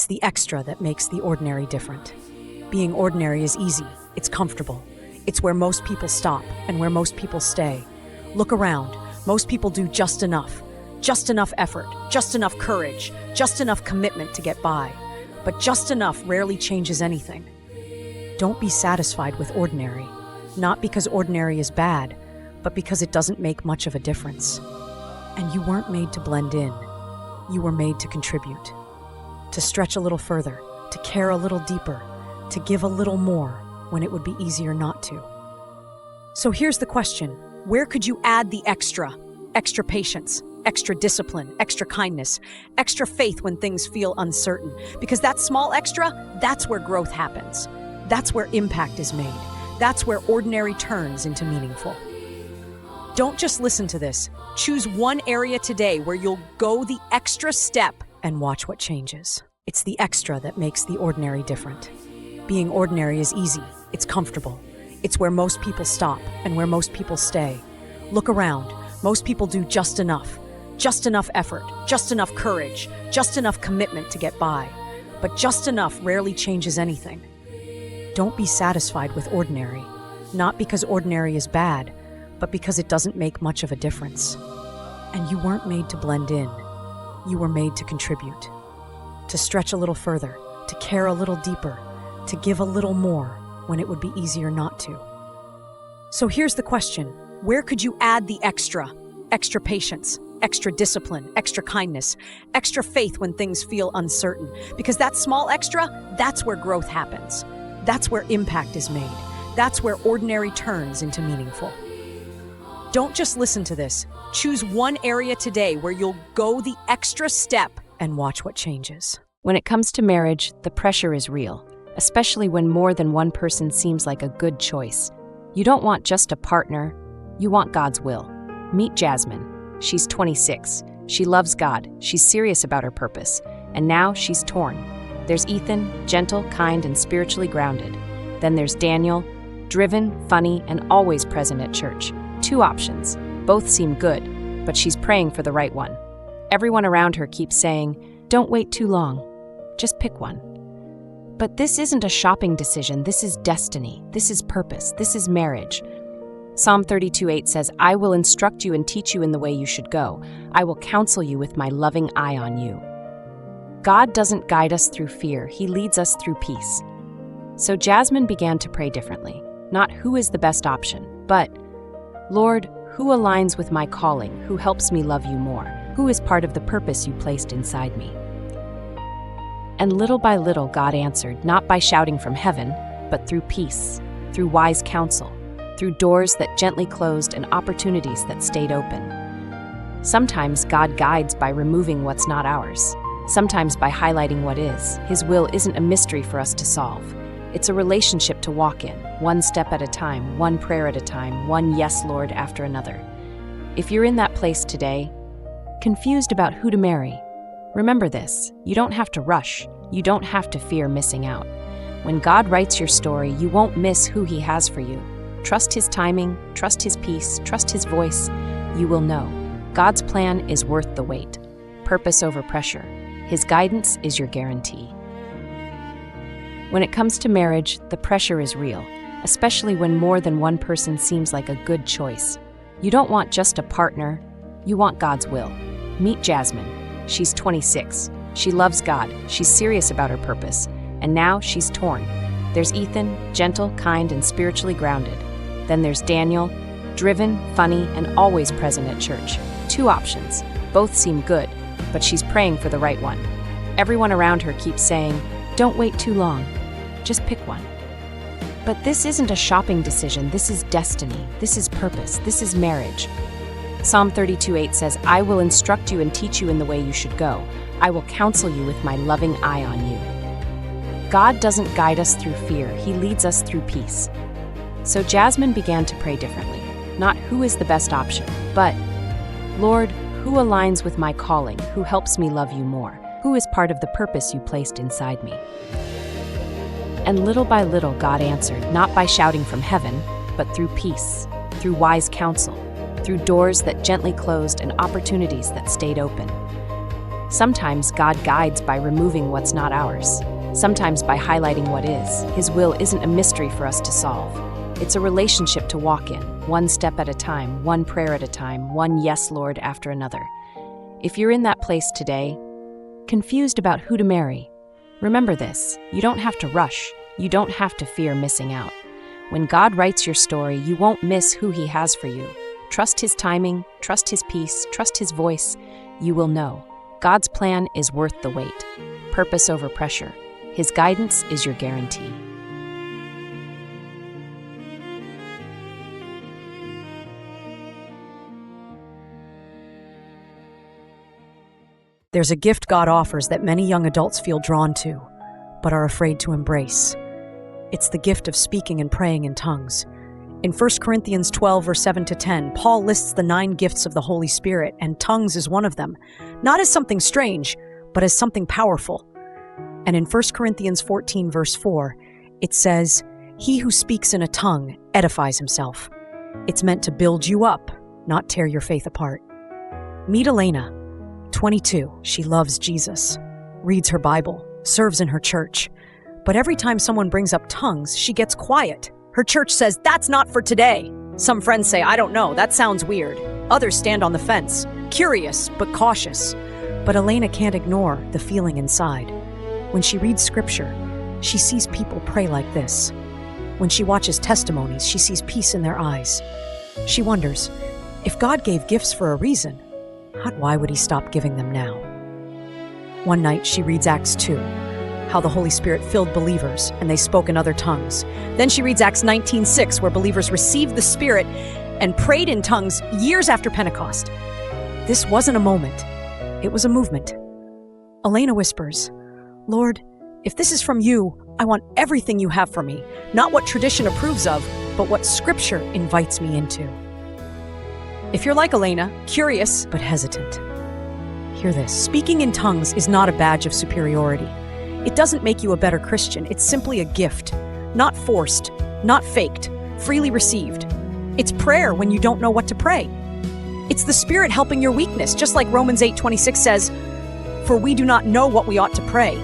It's the extra that makes the ordinary different. Being ordinary is easy, it's comfortable. It's where most people stop and where most people stay. Look around, most people do just enough effort, just enough courage, just enough commitment to get by. But just enough rarely changes anything. Don't be satisfied with ordinary, not because ordinary is bad, but because it doesn't make much of a difference. And you weren't made to blend in. You were made to contribute, to stretch a little further, to care a little deeper, to give a little more when it would be easier not to. So here's the question: where could you add the extra? Extra patience, extra discipline, extra kindness, extra faith when things feel uncertain. Because that small extra, that's where growth happens. That's where impact is made. That's where ordinary turns into meaningful. Don't just listen to this. Choose one area today where you'll go the extra step and watch what changes. It's the extra that makes the ordinary different. Being ordinary is easy, it's comfortable. It's where most people stop and where most people stay. Look around, most people do just enough effort, just enough courage, just enough commitment to get by. But just enough rarely changes anything. Don't be satisfied with ordinary, not because ordinary is bad, but because it doesn't make much of a difference. And you weren't made to blend in. You were made to contribute, to stretch a little further, to care a little deeper, to give a little more when it would be easier not to. So here's the question: where could you add the extra? Extra patience, extra discipline, extra kindness, extra faith when things feel uncertain. Because that small extra, that's where growth happens. That's where impact is made. That's where ordinary turns into meaningful. Don't just listen to this. Choose one area today where you'll go the extra step and watch what changes. When it comes to marriage, the pressure is real, especially when more than one person seems like a good choice. You don't want just a partner, you want God's will. Meet Jasmine. She's 26. She loves God. She's serious about her purpose. And now she's torn. There's Ethan, gentle, kind, and spiritually grounded. Then there's Daniel, driven, funny, and always present at church. Two options. Both seem good, but she's praying for the right one. Everyone around her keeps saying, "Don't wait too long. Just pick one." But this isn't a shopping decision. This is destiny. This is purpose. This is marriage. Psalm 32:8 says, "I will instruct you and teach you in the way you should go. I will counsel you with my loving eye on you." God doesn't guide us through fear. He leads us through peace. So Jasmine began to pray differently. Not who is the best option, but, "Lord, who aligns with my calling? Who helps me love you more? Who is part of the purpose you placed inside me?" And little by little, God answered, not by shouting from heaven, but through peace, through wise counsel, through doors that gently closed and opportunities that stayed open. Sometimes God guides by removing what's not ours. Sometimes by highlighting what is. His will isn't a mystery for us to solve. It's a relationship to walk in, one step at a time, one prayer at a time, one yes, Lord, after another. If you're in that place today, confused about who to marry, remember this: you don't have to rush. You don't have to fear missing out. When God writes your story, you won't miss who He has for you. Trust His timing, trust His peace, trust His voice. You will know. God's plan is worth the wait. Purpose over pressure. His guidance is your guarantee. When it comes to marriage, the pressure is real, especially when more than one person seems like a good choice. You don't want just a partner, you want God's will. Meet Jasmine. She's 26. She loves God. She's serious about her purpose. And now she's torn. There's Ethan, gentle, kind, and spiritually grounded. Then there's Daniel, driven, funny, and always present at church. Two options. Both seem good, but she's praying for the right one. Everyone around her keeps saying, "Don't wait too long. Just pick one." But this isn't a shopping decision. This is destiny. This is purpose. This is marriage. Psalm 32:8 says, "I will instruct you and teach you in the way you should go. I will counsel you with my loving eye on you." God doesn't guide us through fear. He leads us through peace. So Jasmine began to pray differently. Not who is the best option, but, "Lord, who aligns with my calling? Who helps me love you more? Who is part of the purpose you placed inside me?" And little by little, God answered, not by shouting from heaven, but through peace, through wise counsel, through doors that gently closed and opportunities that stayed open. Sometimes God guides by removing what's not ours. Sometimes by highlighting what is. His will isn't a mystery for us to solve. It's a relationship to walk in, one step at a time, one prayer at a time, one yes, Lord, after another. If you're in that place today, confused about who to marry, remember this: you don't have to rush. You don't have to fear missing out. When God writes your story, you won't miss who He has for you. Trust His timing, trust His peace, trust His voice. You will know. God's plan is worth the wait. Purpose over pressure. His guidance is your guarantee. There's a gift God offers that many young adults feel drawn to, but are afraid to embrace. It's the gift of speaking and praying in tongues. In 1 Corinthians 12, verse 7-10, Paul lists the 9 gifts of the Holy Spirit, and tongues is one of them, not as something strange, but as something powerful. And in 1 Corinthians 14, verse 4, it says, "He who speaks in a tongue edifies himself." It's meant to build you up, not tear your faith apart. Meet Elena, 22. She loves Jesus, reads her Bible, serves in her church. But every time someone brings up tongues, she gets quiet. Her church says, "That's not for today." Some friends say, "I don't know, that sounds weird." Others stand on the fence, curious but cautious. But Elena can't ignore the feeling inside. When she reads scripture, she sees people pray like this. When she watches testimonies, she sees peace in their eyes. She wonders, if God gave gifts for a reason, why would He stop giving them now? One night she reads Acts 2, how the Holy Spirit filled believers and they spoke in other tongues. Then she reads Acts 19:6, where believers received the Spirit and prayed in tongues years after Pentecost. This wasn't a moment, it was a movement. Elena whispers, "Lord, if this is from you, I want everything you have for me, not what tradition approves of, but what Scripture invites me into." If you're like Elena, curious but hesitant, hear this. Speaking in tongues is not a badge of superiority. It doesn't make you a better Christian. It's simply a gift, not forced, not faked, freely received. It's prayer when you don't know what to pray. It's the Spirit helping your weakness, just like Romans 8:26 says, "For we do not know what we ought to pray,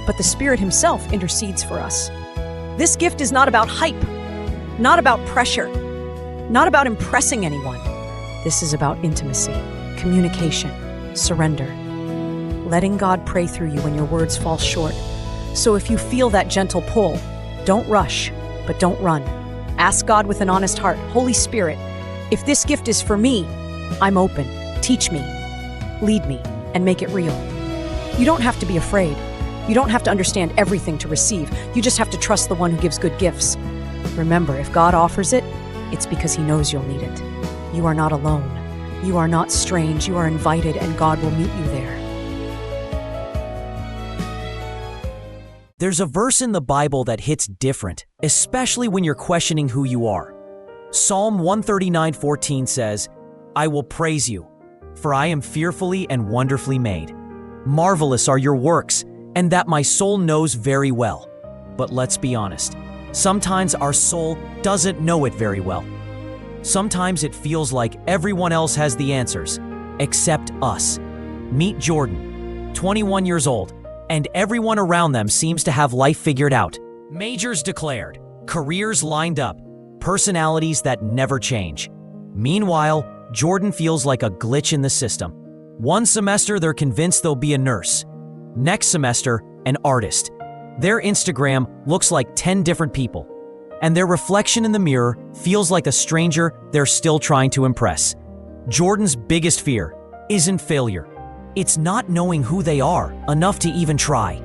but the Spirit Himself intercedes for us." This gift is not about hype, not about pressure, not about impressing anyone. This is about intimacy, communication, surrender, letting God pray through you when your words fall short. So if you feel that gentle pull, don't rush, but don't run. Ask God with an honest heart, "Holy Spirit, if this gift is for me, I'm open. Teach me, lead me, and make it real." You don't have to be afraid. You don't have to understand everything to receive. You just have to trust the one who gives good gifts. Remember, if God offers it, it's because He knows you'll need it. You are not alone. You are not strange. You are invited, and God will meet you there. There's a verse in the Bible that hits different, especially when you're questioning who you are. Psalm 139:14 says, "I will praise you, for I am fearfully and wonderfully made. Marvelous are your works, and that my soul knows very well." But let's be honest, sometimes our soul doesn't know it very well. Sometimes it feels like everyone else has the answers, except us. Meet Jordan, 21 years old, and everyone around them seems to have life figured out. Majors declared, careers lined up, personalities that never change. Meanwhile, Jordan feels like a glitch in the system. One semester, they're convinced they'll be a nurse. Next semester, an artist. Their Instagram looks like 10 different people, and their reflection in the mirror feels like a stranger they're still trying to impress. Jordan's biggest fear isn't failure. It's not knowing who they are enough to even try.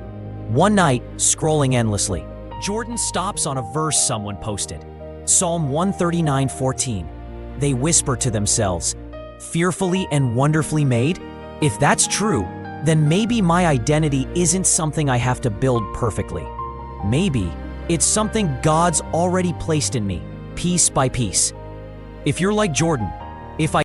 One night, scrolling endlessly, Jordan stops on a verse someone posted. Psalm 139:14. They whisper to themselves, "Fearfully and wonderfully made?" If that's true, then maybe my identity isn't something I have to build perfectly. Maybe it's something God's already placed in me, piece by piece. If you're like Jordan, if